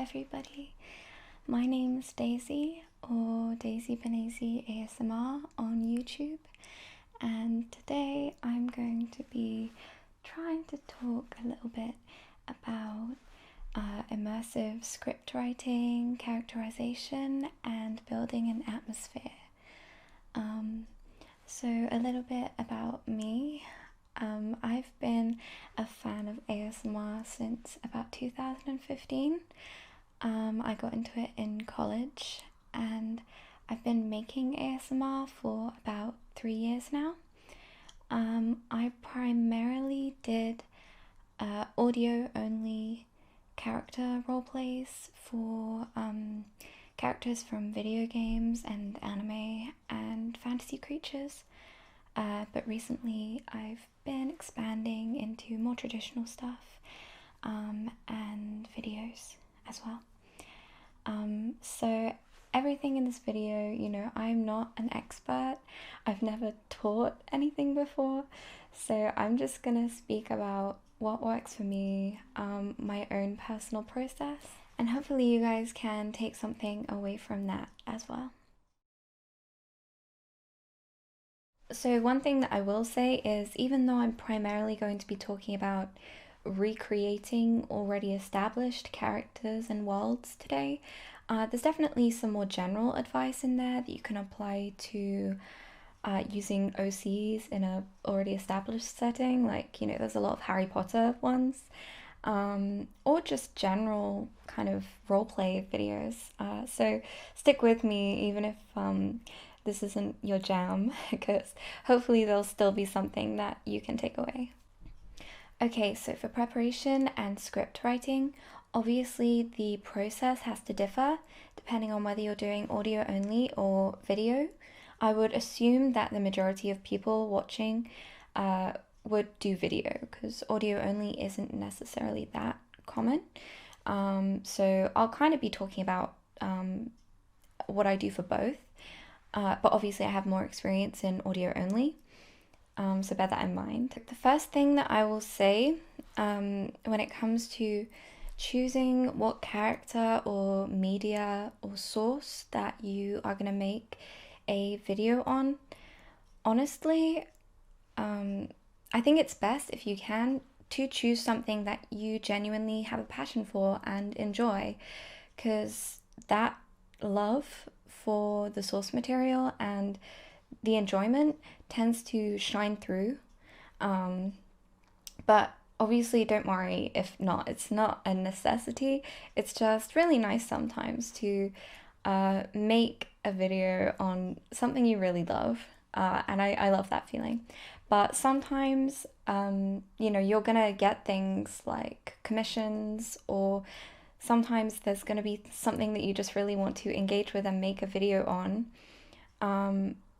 everybody. My name is Daisy, or Daisy Banaisy ASMR on YouTube, and today I'm going to be trying to talk a little bit about immersive script writing, characterization, and building an atmosphere. So a little bit about me. I've been a fan of ASMR since about 2015. I got into it in college and I've been making ASMR for about 3 years now. I primarily did audio only character roleplays for characters from video games and anime and fantasy creatures. But recently I've been expanding into more traditional stuff and videos as well. So everything in this video, I'm not an expert. I've never taught anything before, so I'm just gonna speak about what works for me, my own personal process, and hopefully you guys can take something away from that as well. So one thing that I will say is, even though I'm primarily going to be talking about recreating already established characters and worlds today, there's definitely some more general advice in there that you can apply to using OCs in a already established setting, like, there's a lot of Harry Potter ones, or just general kind of roleplay videos. So stick with me even if this isn't your jam, because hopefully there'll still be something that you can take away. Okay, so for preparation and script writing, obviously the process has to differ depending on whether you're doing audio only or video. I would assume that the majority of people watching would do video, because audio only isn't necessarily that common. So I'll kind of be talking about what I do for both. But obviously I have more experience in audio only, so bear that in mind. The first thing that I will say when it comes to choosing what character or media or source that you are going to make a video on, honestly, I think it's best, if you can, to choose something that you genuinely have a passion for and enjoy, because that love for the source material and the enjoyment tends to shine through. But obviously don't worry if not. It's not a necessity. It's just really nice sometimes to make a video on something you really love. And I love that feeling. But sometimes, you're gonna get things like commissions, or sometimes there's going to be something that you just really want to engage with and make a video on.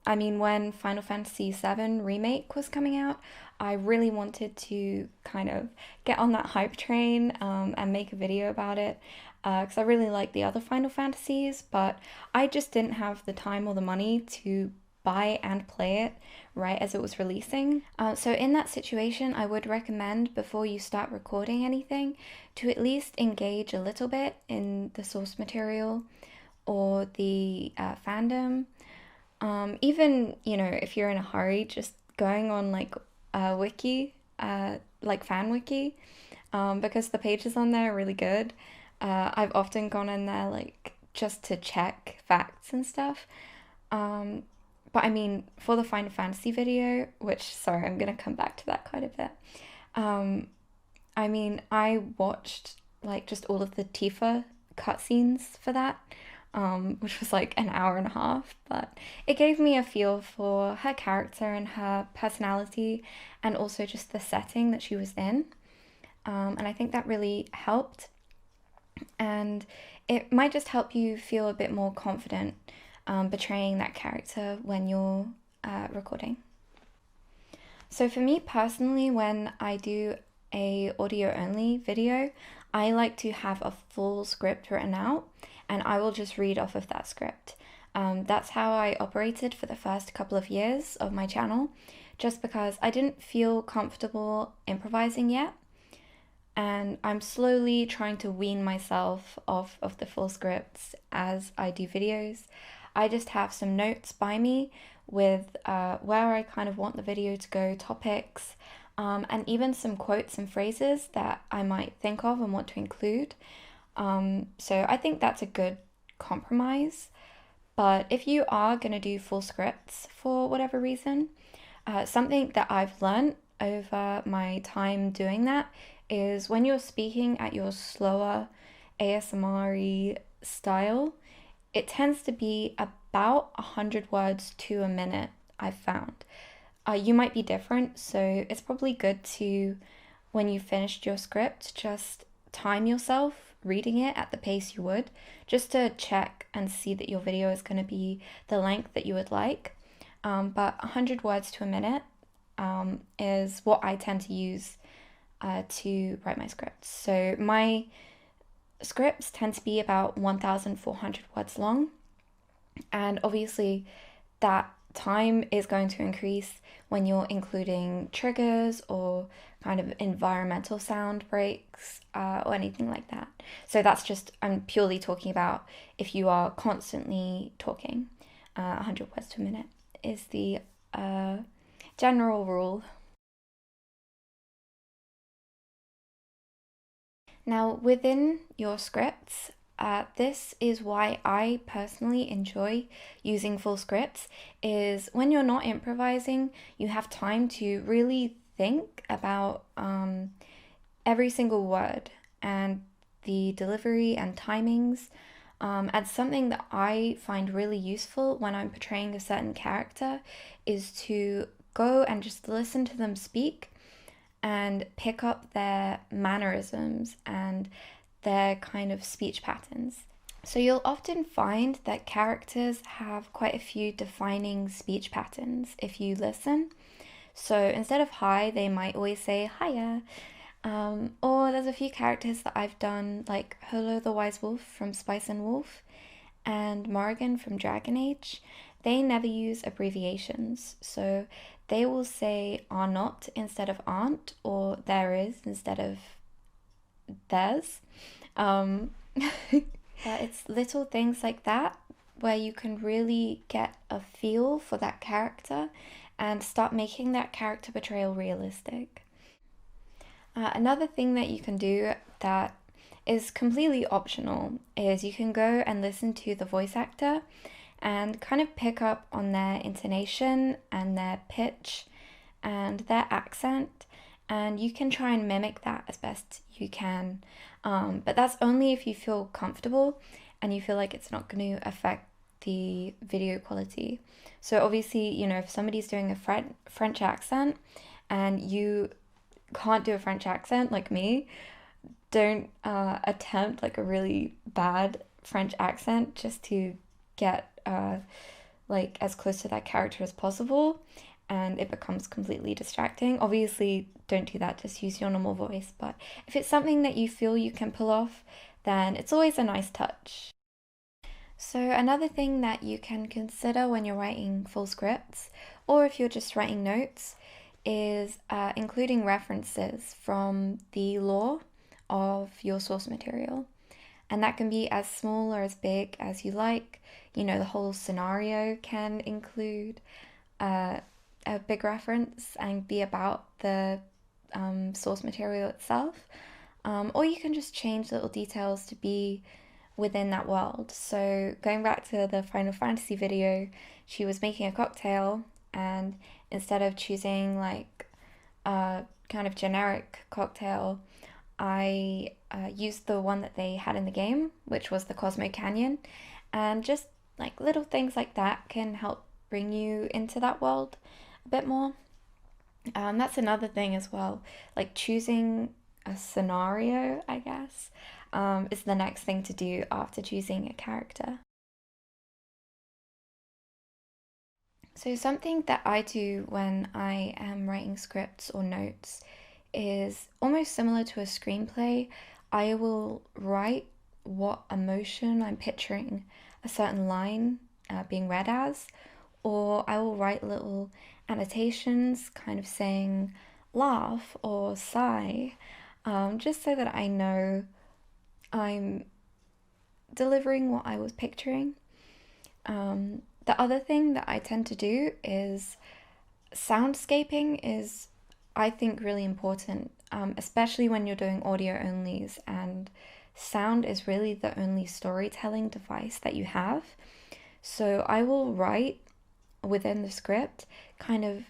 I mean, when Final Fantasy VII Remake was coming out, I really wanted to kind of get on that hype train and make a video about it, because I really like the other Final Fantasies, but I just didn't have the time or the money to buy and play it right as it was releasing. So in that situation, I would recommend, before you start recording anything, to at least engage a little bit in the source material or the fandom. Even, if you're in a hurry, just going on like a wiki, like fan wiki, because the pages on there are really good. I've often gone in there like just to check facts and stuff. But I mean, for the Final Fantasy video, which, sorry, I'm going to come back to that quite a bit. I mean, I watched like just all of the Tifa cutscenes for that, which was like an hour and a half, but it gave me a feel for her character and her personality, and also just the setting that she was in. And I think that really helped. And it might just help you feel a bit more confident portraying that character when you're recording. So for me personally, when I do a audio only video, I like to have a full script written out, and I will just read off of that script. That's how I operated for the first couple of years of my channel, just because I didn't feel comfortable improvising yet. and I'm slowly trying to wean myself off of the full scripts as I do videos. I just have some notes by me with where I kind of want the video to go, topics, and even some quotes and phrases that I might think of and want to include. So I think that's a good compromise. But if you are going to do full scripts for whatever reason, something that I've learned over my time doing that is when you're speaking at your slower ASMR style, it tends to be about 100 words to a minute, I've found. You might be different, so it's probably good to, when you finished your script, just time yourself reading it at the pace you would, just to check and see that your video is going to be the length that you would like. But 100 words to a minute is what I tend to use to write my scripts. So my scripts tend to be about 1,400 words long, and obviously that time is going to increase when you're including triggers or kind of environmental sound breaks or anything like that. So that's just, I'm purely talking about if you are constantly talking. 100 words to a minute is the general rule. Now, within your scripts, this is why I personally enjoy using full scripts, is when you're not improvising, you have time to really think about every single word and the delivery and timings. And something that I find really useful when I'm portraying a certain character is to go and just listen to them speak and pick up their mannerisms and their kind of speech patterns. So you'll often find that characters have quite a few defining speech patterns if you listen. So instead of hi, they might always say hiya. Or there's a few characters that I've done, like Holo the Wise Wolf from Spice and Wolf and Morrigan from Dragon Age. They never use abbreviations. So they will say are not instead of aren't, or there is instead of there's. It's little things like that where you can really get a feel for that character and start making that character portrayal realistic. Another thing that you can do that is completely optional is you can go and listen to the voice actor and kind of pick up on their intonation and their pitch and their accent, and you can try and mimic that as best you can. But that's only if you feel comfortable and you feel like it's not going to affect the video quality. So obviously, if somebody's doing a French accent and you can't do a French accent like me, don't attempt like a really bad French accent just to get like as close to that character as possible, and it becomes completely distracting. Obviously, don't do that, just use your normal voice. But if it's something that you feel you can pull off, then it's always a nice touch. So another thing that you can consider when you're writing full scripts, or if you're just writing notes, is including references from the lore of your source material. And that can be as small or as big as you like. The whole scenario can include a big reference and be about the source material itself. Or you can just change little details to be within that world. So going back to the Final Fantasy video, she was making a cocktail, and instead of choosing like a kind of generic cocktail, I used the one that they had in the game, which was the Cosmo Canyon, and just like little things like that can help bring you into that world a bit more. That's another thing as well, like choosing a scenario, I guess, is the next thing to do after choosing a character. So something that I do when I am writing scripts or notes is almost similar to a screenplay. I will write what emotion I'm picturing a certain line being read as, or I will write little annotations kind of saying laugh or sigh. just so that I know I'm delivering what I was picturing. The other thing that I tend to do is soundscaping is, I think, really important, especially when you're doing audio onlys and sound is really the only storytelling device that you have. So I will write within the script kind of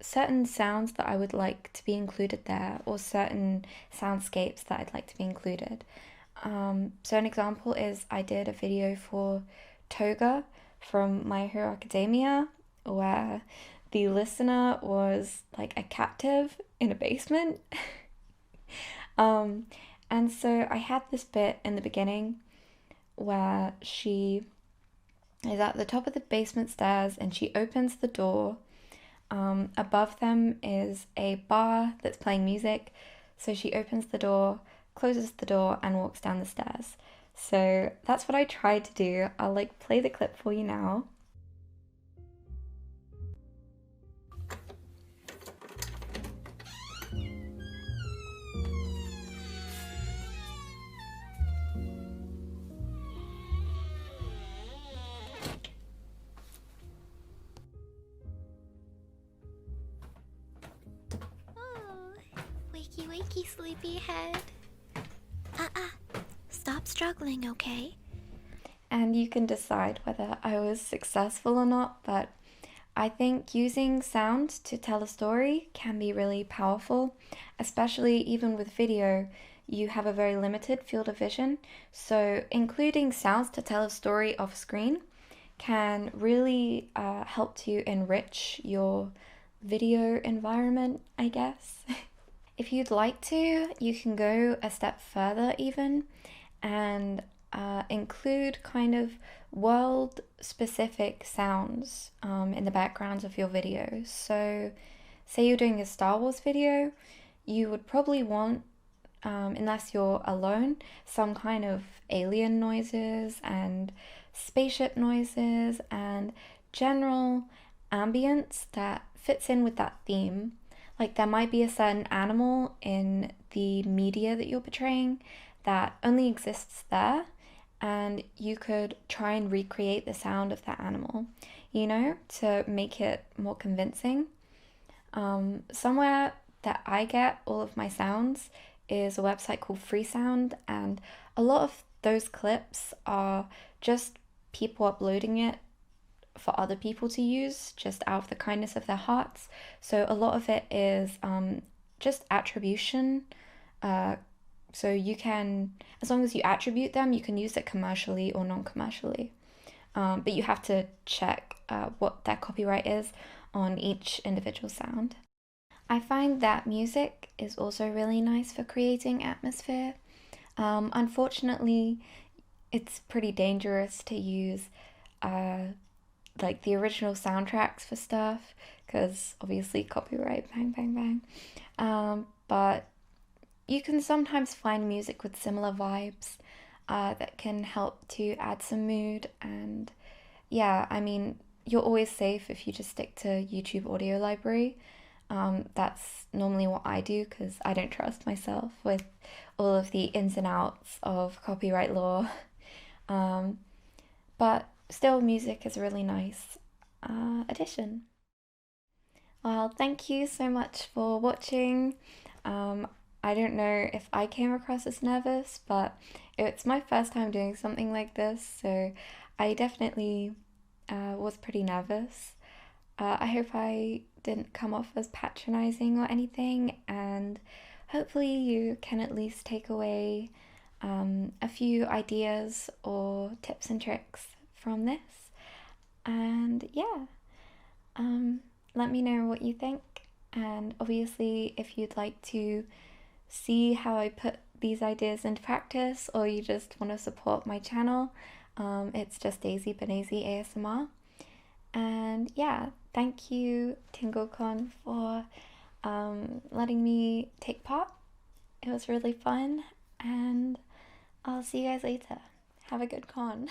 certain sounds that I would like to be included there, or certain soundscapes that I'd like to be included. So an example is I did a video for Toga from My Hero Academia where the listener was like a captive in a basement. um, and so I had this bit in the beginning where she is at the top of the basement stairs and she opens the door. Above them is a bar that's playing music. So she opens the door, closes the door, and walks down the stairs. So that's what I tried to do. I'll like play the clip for you now. Oh, wakey wakey sleepyhead. Stop struggling, okay? And you can decide whether I was successful or not, but I think using sound to tell a story can be really powerful, especially even with video. You have a very limited field of vision, so including sounds to tell a story off screen can really help to enrich your video environment, I guess. If you'd like to, you can go a step further even and include kind of world specific sounds in the backgrounds of your videos. So, say you're doing a Star Wars video, you would probably want, unless you're alone, some kind of alien noises and spaceship noises and general ambience that fits in with that theme. Like there might be a certain animal in the media that you're portraying that only exists there, and you could try and recreate the sound of that animal, to make it more convincing. Somewhere that I get all of my sounds is a website called Freesound, and a lot of those clips are just people uploading it for other people to use just out of the kindness of their hearts. So a lot of it is just attribution. So you can, as long as you attribute them, you can use it commercially or non-commercially. But you have to check what that copyright is on each individual sound. I find that music is also really nice for creating atmosphere. Unfortunately, it's pretty dangerous to use like the original soundtracks for stuff because obviously copyright, bang, bang, bang. But you can sometimes find music with similar vibes that can help to add some mood. And yeah, I mean, you're always safe if you just stick to YouTube audio library. That's normally what I do because I don't trust myself with all of the ins and outs of copyright law. But still, music is a really nice addition. Well, thank you so much for watching. I don't know if I came across as nervous, but it's my first time doing something like this, so I definitely was pretty nervous. I hope I didn't come off as patronizing or anything, and hopefully you can at least take away a few ideas or tips and tricks from this. And yeah, let me know what you think. And obviously, if you'd like to see how I put these ideas into practice, or you just want to support my channel, it's just Daisy Banaisy ASMR. And yeah, thank you TingleCon for letting me take part. It was really fun, and I'll see you guys later. Have a good con.